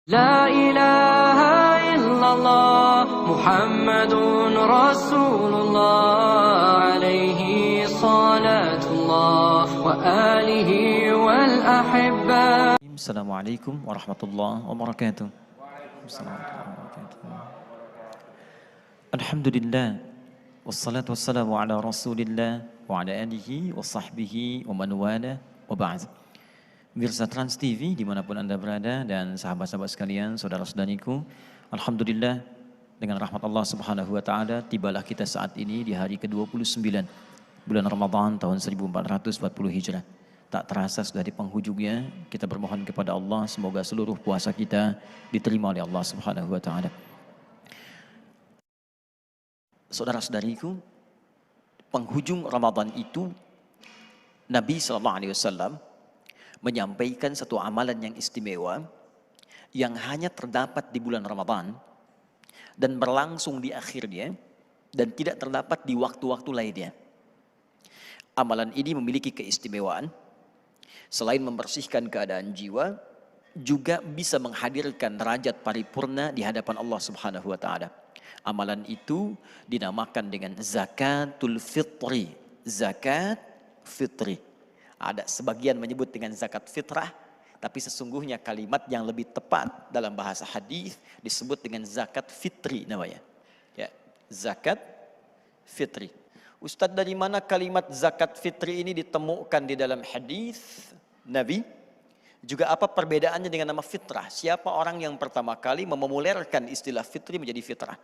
La ilaha illallah Muhammadun Rasulullah alaihi salatullah wa alihi wal ahibba. Assalamualaikum warahmatullahi wabarakatuh. Alhamdulillah wassalatu wassalamu ala Rasulillah wa ala alihi wa sahbihi wa man wala wa ba'd. Pemirsa Trans TV dimanapun Anda berada dan sahabat-sahabat sekalian, saudara-saudariku, alhamdulillah dengan rahmat Allah Subhanahu wa taala tibalah kita saat ini di hari ke-29 bulan Ramadan tahun 1440 Hijrah. Tak terasa sudah di penghujungnya, kita bermohon kepada Allah semoga seluruh puasa kita diterima oleh Allah Subhanahu wa taala. Saudara-saudariku, penghujung Ramadan itu Nabi SAW menyampaikan satu amalan yang istimewa yang hanya terdapat di bulan Ramadan dan berlangsung di akhirnya dan tidak terdapat di waktu-waktu lainnya. Amalan ini memiliki keistimewaan. Selain membersihkan keadaan jiwa, juga bisa menghadirkan derajat paripurna di hadapan Allah Subhanahu wa taala. Amalan itu dinamakan dengan zakatul fitri. Zakat fitri. Ada sebagian menyebut dengan zakat fitrah, tapi sesungguhnya kalimat yang lebih tepat dalam bahasa hadis disebut dengan zakat fitri namanya. Ya, zakat fitri. Ustadz, dari mana kalimat zakat fitri ini ditemukan di dalam hadis Nabi? Juga apa perbedaannya dengan nama fitrah? Siapa orang yang pertama kali memomulerkan istilah fitri menjadi fitrah?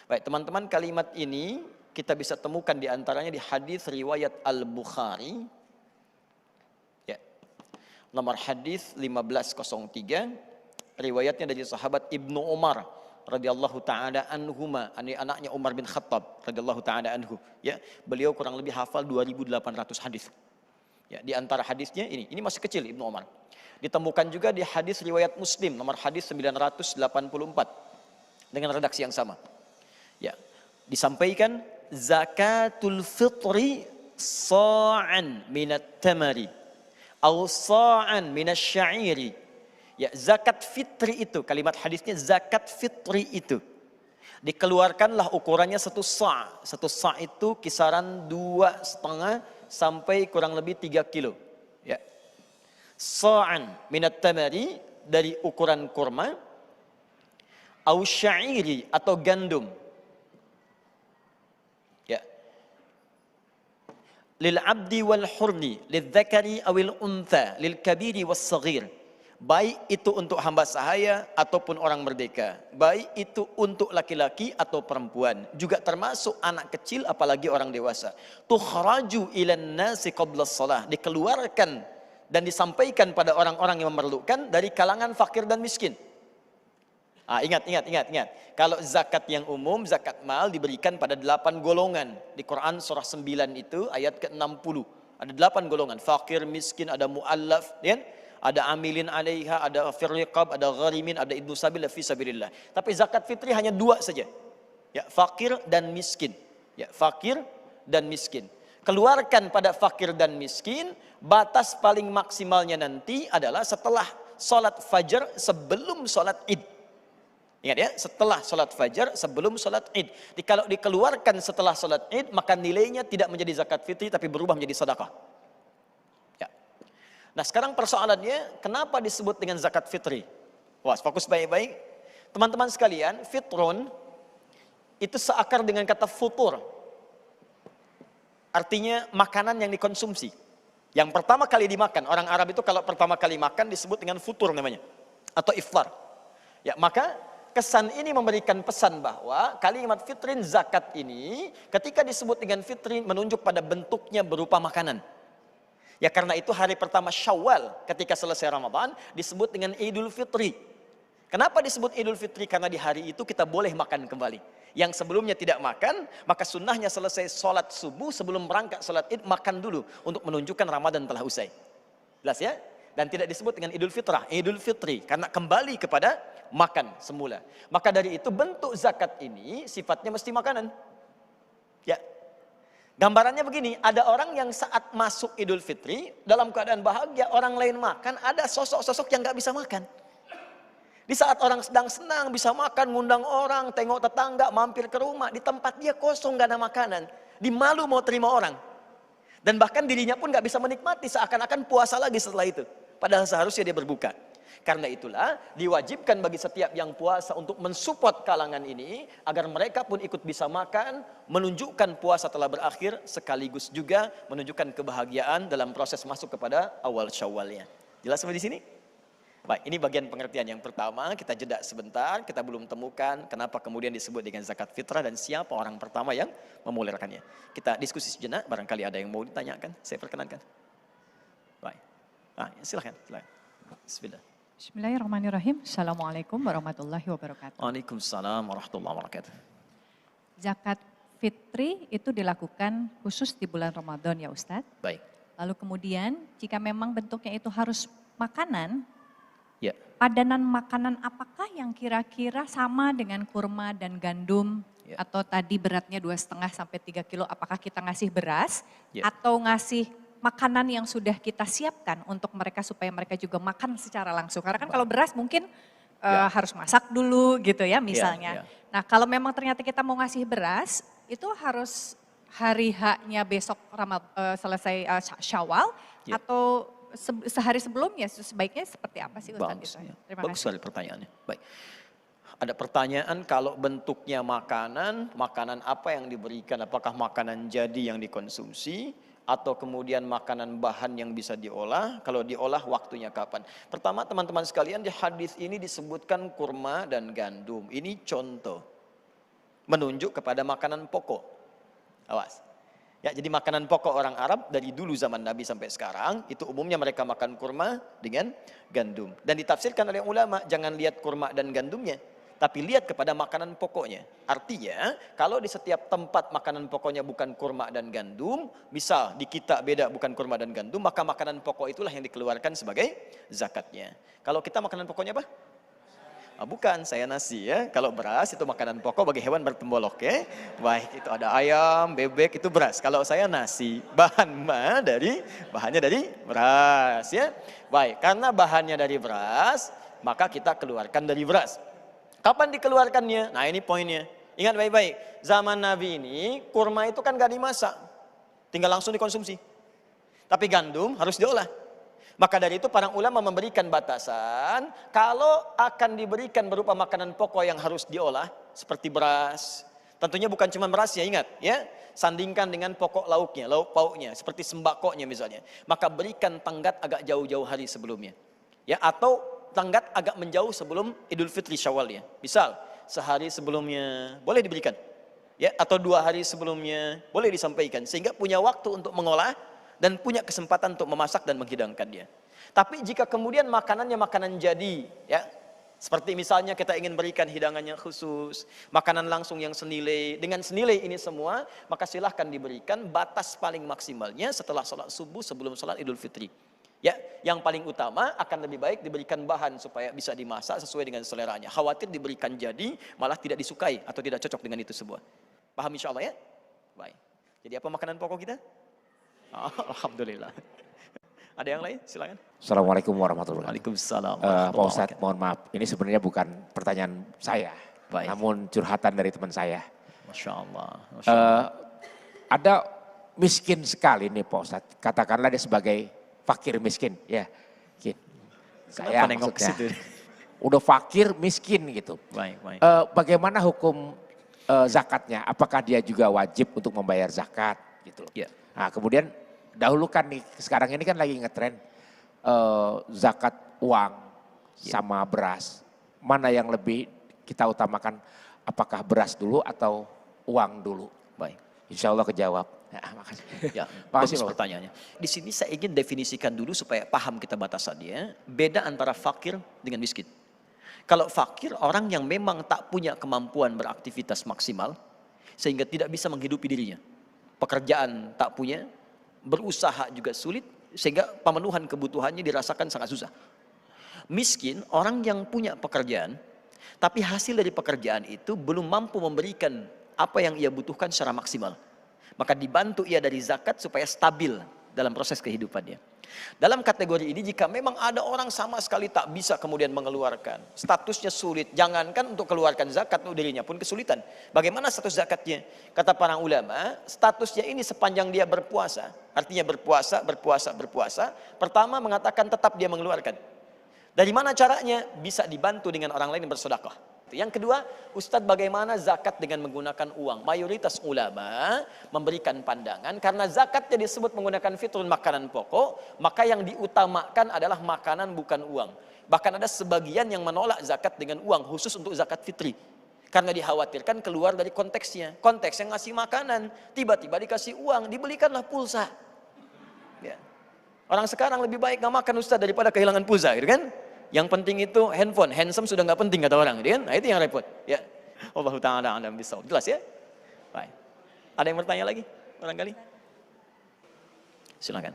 Baik teman-teman, kalimat ini kita bisa temukan di antaranya di hadis riwayat Al-Bukhari. Ya. Nomor hadis 1503, riwayatnya dari sahabat Ibnu Umar radhiyallahu taala anhuma, anaknya Umar bin Khattab radhiyallahu taala anhu. Ya, beliau kurang lebih hafal 2800 hadis. Ya, di antara hadisnya ini masih kecil Ibnu Umar. Ditemukan juga di hadis riwayat Muslim nomor hadis 984 dengan redaksi yang sama. Ya, disampaikan zakatul fitri sa'an minat tamari atau sa'an minasy sya'iri. Ya, zakat fitri itu, kalimat hadisnya zakat fitri itu dikeluarkanlah ukurannya satu sa'. Satu sa' itu kisaran 2,5 sampai kurang lebih 3 kilo. Ya. Sa'an minat tamari dari ukuran kurma, au sya'iri atau gandum. Ya. Lil abdi wal hurni, lil dzakari awil untha, lil kabiri was saghir. Baik itu untuk hamba sahaya ataupun orang merdeka, baik itu untuk laki-laki atau perempuan, juga termasuk anak kecil apalagi orang dewasa. Tukhraju ilan nasi qabla shalah, dikeluarkan dan disampaikan pada orang-orang yang memerlukan dari kalangan fakir dan miskin. Ingat. Kalau zakat yang umum, zakat mal diberikan pada 8 golongan. Di Quran surah 9 itu ayat ke-60. Ada 8 golongan. Fakir, miskin, ada mu'allaf, ya? Ada amilin alaiha, ada firriqab, ada gharimin, ada ibnu sabil, fi sabilillah. Tapi zakat fitri hanya 2 saja. Ya, fakir dan miskin. Ya, fakir dan miskin. Keluarkan pada fakir dan miskin, batas paling maksimalnya nanti adalah setelah sholat fajar sebelum sholat id. Ingat ya, setelah sholat fajar sebelum sholat id. Kalau dikeluarkan setelah sholat id, maka nilainya tidak menjadi zakat fitri tapi berubah menjadi sedekah. Ya. Nah sekarang persoalannya, kenapa disebut dengan zakat fitri? Wah, fokus baik-baik. Teman-teman sekalian, fitrun itu seakar dengan kata futur. Artinya makanan yang dikonsumsi. Yang pertama kali dimakan. Orang Arab itu kalau pertama kali makan disebut dengan futur namanya. Atau iftar. Ya, maka kesan ini memberikan pesan bahwa kalimat fitrin zakat ini ketika disebut dengan fitrin menunjuk pada bentuknya berupa makanan. Ya karena itu hari pertama Syawal ketika selesai Ramadan disebut dengan Idul Fitri. Kenapa disebut Idul Fitri? Karena di hari itu kita boleh makan kembali. Yang sebelumnya tidak makan, maka sunnahnya selesai sholat subuh sebelum berangkat sholat id makan dulu untuk menunjukkan Ramadan telah usai. Jelas ya? Dan tidak disebut dengan Idul Fitrah, Idul Fitri karena kembali kepada makan semula. Maka dari itu bentuk zakat ini sifatnya mesti makanan. Ya. Gambarannya begini, ada orang yang saat masuk Idul Fitri dalam keadaan bahagia, orang lain makan, ada sosok-sosok yang nggak bisa makan. Di saat orang sedang senang, bisa makan, ngundang orang, tengok tetangga, mampir ke rumah. Di tempat dia kosong, gak ada makanan. Di malu mau terima orang. Dan bahkan dirinya pun gak bisa menikmati, seakan-akan puasa lagi setelah itu. Padahal seharusnya dia berbuka. Karena itulah diwajibkan bagi setiap yang puasa untuk mensupport kalangan ini. Agar mereka pun ikut bisa makan, menunjukkan puasa telah berakhir. Sekaligus juga menunjukkan kebahagiaan dalam proses masuk kepada awal Syawalnya. Jelas sampai di sini? Baik, ini bagian pengertian yang pertama. Kita jeda sebentar, kita belum temukan kenapa kemudian disebut dengan zakat fitrah dan siapa orang pertama yang memulihkannya. Kita diskusi sejenak, barangkali ada yang mau ditanyakan, saya perkenankan. Baik, silakan. Bismillah. Bismillahirrahmanirrahim. Assalamualaikum warahmatullahi wabarakatuh. Waalaikumsalam warahmatullahi wabarakatuh. Zakat fitri itu dilakukan khusus di bulan Ramadan ya Ustadz. Baik. Lalu kemudian jika memang bentuknya itu harus makanan, Ya. padanan makanan apakah yang kira-kira sama dengan kurma dan gandum? Ya. Atau tadi beratnya 2,5 sampai 3 kilo, apakah kita ngasih beras? Ya. Atau ngasih makanan yang sudah kita siapkan untuk mereka supaya mereka juga makan secara langsung. Karena kan kalau beras mungkin harus masak dulu gitu ya misalnya. Ya. Nah kalau memang ternyata kita mau ngasih beras, itu harus hari H-nya besok selesai Syawal Ya. atau sehari sebelumnya sebaiknya seperti apa sih Ustaz? Bagus, itu? ya. Terima Bagus kasih. sekali pertanyaannya. Baik. Ada pertanyaan kalau bentuknya makanan apa yang diberikan? Apakah makanan jadi yang dikonsumsi atau kemudian makanan bahan yang bisa diolah? Kalau diolah waktunya kapan? Pertama teman-teman sekalian, di hadis ini disebutkan kurma dan gandum. Ini contoh menunjuk kepada makanan pokok. Awas. Ya, jadi makanan pokok orang Arab dari dulu zaman Nabi sampai sekarang itu umumnya mereka makan kurma dengan gandum. Dan ditafsirkan oleh ulama, jangan lihat kurma dan gandumnya, tapi lihat kepada makanan pokoknya. Artinya, kalau di setiap tempat makanan pokoknya bukan kurma dan gandum, misal di kita beda bukan kurma dan gandum, maka makanan pokok itulah yang dikeluarkan sebagai zakatnya. Kalau kita makanan pokoknya apa? Bukan, saya nasi ya. Kalau beras itu makanan pokok bagi hewan bertembolok ya. Baik, itu ada ayam, bebek, itu beras. Kalau saya nasi, bahannya dari beras ya. Baik, karena bahannya dari beras, maka kita keluarkan dari beras. Kapan dikeluarkannya? Nah ini poinnya. Ingat baik-baik, zaman Nabi ini kurma itu kan gak dimasak. Tinggal langsung dikonsumsi. Tapi gandum harus diolah. Maka dari itu para ulama memberikan batasan, kalau akan diberikan berupa makanan pokok yang harus diolah, seperti beras, tentunya bukan cuma beras ya, ingat ya, sandingkan dengan pokok lauknya, lauk pauknya, seperti sembakonya misalnya, maka berikan tanggat agak jauh-jauh hari sebelumnya, ya, atau tanggat agak menjauh sebelum Idul Fitri Syawalnya, misal sehari sebelumnya boleh diberikan, ya, atau 2 hari sebelumnya boleh disampaikan, sehingga punya waktu untuk mengolah dan punya kesempatan untuk memasak dan menghidangkannya. Tapi jika kemudian makanannya makanan jadi, ya, seperti misalnya kita ingin berikan hidangannya khusus, makanan langsung yang senilai, dengan senilai ini semua, maka silahkan diberikan. Batas paling maksimalnya setelah sholat subuh sebelum sholat Idul Fitri. Ya, yang paling utama akan lebih baik diberikan bahan supaya bisa dimasak sesuai dengan seleranya. Khawatir diberikan jadi malah tidak disukai atau tidak cocok dengan itu semua. Paham insya Allah ya? Baik. Jadi apa makanan pokok kita? Alhamdulillah. Ada yang lain? Silakan. Assalamualaikum warahmatullahi wabarakatuh. Waalaikumsalam. Pak Ustadz, mohon maaf. Ini sebenarnya bukan pertanyaan saya, Baik. namun curhatan dari teman saya. Masya Allah. Masya Allah. Ada miskin sekali nih Pak Ustadz. Katakanlah dia sebagai fakir miskin, ya. Saya Kenapa nengok ke situ? maksudnya udah fakir miskin gitu. Baik, baik. Bagaimana hukum zakatnya? Apakah dia juga wajib untuk membayar zakat gitu? Ya. Nah kemudian dahulu kan nih, sekarang ini kan lagi ngetren zakat uang sama beras. Mana yang lebih kita utamakan, apakah beras dulu atau uang dulu? Baik. Insya Allah kejawab. Nah, makasih. Ya, Makasih, bagus Pak. pertanyaannya. Di sini saya ingin definisikan dulu supaya paham kita batasannya. Beda antara fakir dengan miskin. Kalau fakir, orang yang memang tak punya kemampuan beraktivitas maksimal, sehingga tidak bisa menghidupi dirinya. Pekerjaan tak punya, berusaha juga sulit, sehingga pemenuhan kebutuhannya dirasakan sangat susah. Miskin, orang yang punya pekerjaan, tapi hasil dari pekerjaan itu belum mampu memberikan apa yang ia butuhkan secara maksimal. Maka dibantu ia dari zakat supaya stabil dalam proses kehidupannya. Dalam kategori ini jika memang ada orang sama sekali tak bisa kemudian mengeluarkan, statusnya sulit, jangankan untuk keluarkan zakat, dirinya pun kesulitan. Bagaimana status zakatnya? Kata para ulama, statusnya ini sepanjang dia berpuasa. Artinya berpuasa. Pertama mengatakan tetap dia mengeluarkan. Dari mana caranya? Bisa dibantu dengan orang lain yang bersedekah. Yang kedua, Ustadz, bagaimana zakat dengan menggunakan uang? Mayoritas ulama memberikan pandangan karena zakatnya disebut menggunakan fitrun, makanan pokok, maka yang diutamakan adalah makanan bukan uang. Bahkan ada sebagian yang menolak zakat dengan uang khusus untuk zakat fitri. Karena dikhawatirkan keluar dari konteksnya. Konteks yang ngasih makanan, tiba-tiba dikasih uang, dibelikanlah pulsa. Ya. Orang sekarang lebih baik nggak makan Ustadz daripada kehilangan pulsa, gitu kan? Yang penting itu handphone, handsome sudah nggak penting kata orang, kan? Nah itu yang repot. Ya, Allah Taala a'lam bishawab. Jelas ya? Baik. Ada yang bertanya lagi? Barangkali? Silakan.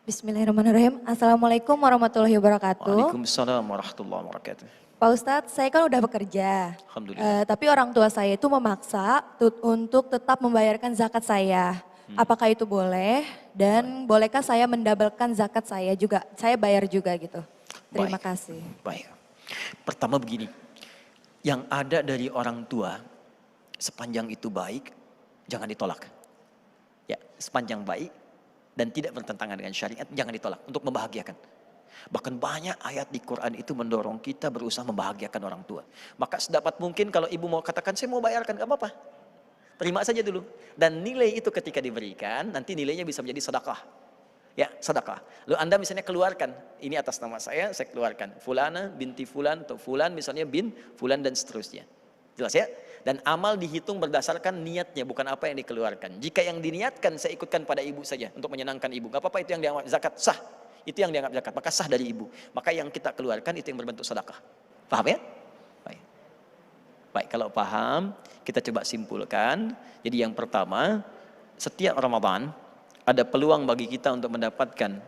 Bismillahirrahmanirrahim. Assalamualaikum warahmatullahi wabarakatuh. Waalaikumsalam warahmatullahi wabarakatuh. Pak Ustadz, saya kan udah bekerja. Alhamdulillah. Tapi orang tua saya itu memaksa untuk tetap membayarkan zakat saya. Apakah itu boleh? Dan bolehkah saya mendabelkan zakat saya juga? Saya bayar juga gitu. Terima kasih. Baik. Pertama begini, yang ada dari orang tua sepanjang itu baik, jangan ditolak. Ya, sepanjang baik dan tidak bertentangan dengan syariat, jangan ditolak untuk membahagiakan. Bahkan banyak ayat di Quran itu mendorong kita berusaha membahagiakan orang tua. Maka sedapat mungkin kalau ibu mau katakan saya mau bayarkan, gak apa-apa. Terima saja dulu. Dan nilai itu ketika diberikan, nanti nilainya bisa menjadi sedekah. Ya, sedekah. Lalu Anda misalnya keluarkan, ini atas nama saya keluarkan. Fulana binti Fulan atau Fulan misalnya bin Fulan dan seterusnya. Jelas ya? Dan amal dihitung berdasarkan niatnya, bukan apa yang dikeluarkan. Jika yang diniatkan saya ikutkan pada ibu saja untuk menyenangkan ibu. Gak apa-apa, itu yang dianggap zakat, sah. Itu yang dianggap zakat, maka sah dari ibu. Maka yang kita keluarkan itu yang berbentuk sedekah. Paham ya? Baik. Baik, kalau paham, kita coba simpulkan. Jadi yang pertama, setiap Ramadan ada peluang bagi kita untuk mendapatkan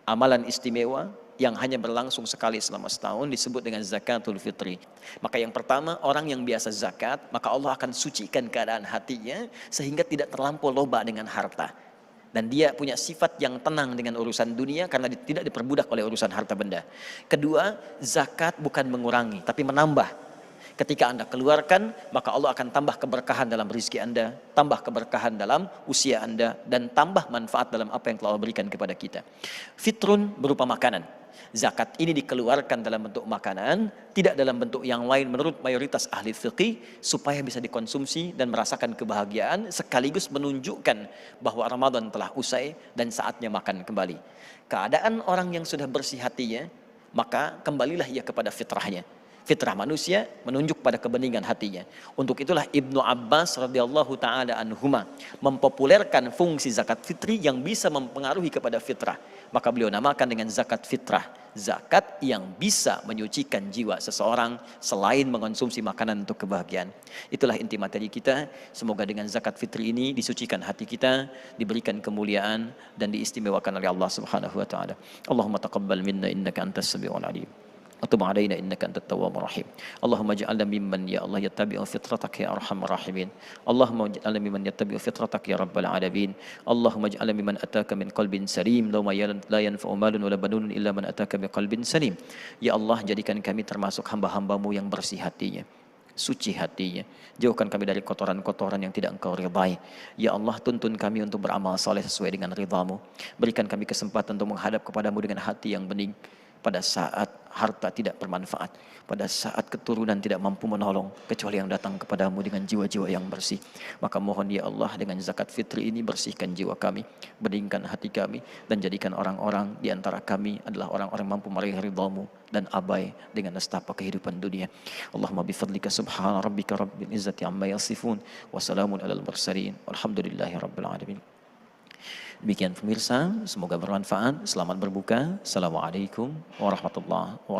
amalan istimewa yang hanya berlangsung sekali selama setahun, disebut dengan zakatul fitri. Maka yang pertama, orang yang biasa zakat, maka Allah akan sucikan keadaan hatinya sehingga tidak terlampau loba dengan harta. Dan dia punya sifat yang tenang dengan urusan dunia karena tidak diperbudak oleh urusan harta benda. Kedua, zakat bukan mengurangi tapi menambah. Ketika Anda keluarkan, maka Allah akan tambah keberkahan dalam rezeki Anda, tambah keberkahan dalam usia Anda, dan tambah manfaat dalam apa yang telah Allah berikan kepada kita. Fitrun berupa makanan. Zakat ini dikeluarkan dalam bentuk makanan, tidak dalam bentuk yang lain menurut mayoritas ahli fiqih, supaya bisa dikonsumsi dan merasakan kebahagiaan, sekaligus menunjukkan bahwa Ramadan telah usai dan saatnya makan kembali. Keadaan orang yang sudah bersih hatinya, maka kembalilah ia kepada fitrahnya. Fitrah manusia menunjuk pada kebeningan hatinya. Untuk itulah Ibnu Abbas radhiyallahu taala anhuma mempopulerkan fungsi zakat fitri yang bisa mempengaruhi kepada fitrah. Maka beliau namakan dengan zakat fitrah, zakat yang bisa menyucikan jiwa seseorang selain mengonsumsi makanan untuk kebahagiaan. Itulah inti materi kita. Semoga dengan zakat fitri ini disucikan hati kita, diberikan kemuliaan dan diistimewakan oleh Allah Subhanahu wa taala. Allahumma taqabbal minna innaka antas samiul alim. وتب علينا إنك أنت التواب الرحيم اللهم اجعلنا ممن يا الله يتبع فطرتك يا أرحم الراحمين اللهم اجعلنا ممن يتبع فطرتك يا رب العالمين اللهم اجعلنا ممن أتاك من قلب سليم لا ينفع مال ولا بنون إلا من أتاك بقلب سليم. Ya Allah, jadikan kami termasuk hamba-hambamu yang bersih hatinya, suci hatinya. Jauhkan kami dari kotoran-kotoran yang tidak Engkau ridhai. Ya Allah, tuntun kami untuk beramal saleh sesuai dengan ridhamu. Berikan kami kesempatan untuk menghadap kepadamu dengan hati yang bening. Pada saat harta tidak bermanfaat, pada saat keturunan tidak mampu menolong, kecuali yang datang kepadamu dengan jiwa-jiwa yang bersih. Maka mohon ya Allah, dengan zakat fitri ini bersihkan jiwa kami, beningkan hati kami, dan jadikan orang-orang di antara kami adalah orang-orang mampu meraih ridhamu dan abai dengan nestapa kehidupan dunia. Allahumma bifadlika subhana rabbika rabbil izzati amma yasifun, wa salamun alal mursalin, walhamdulillahi rabbil alamin. Demikian pemirsa, semoga bermanfaat. Selamat berbuka. Assalamualaikum warahmatullahi wabarakatuh.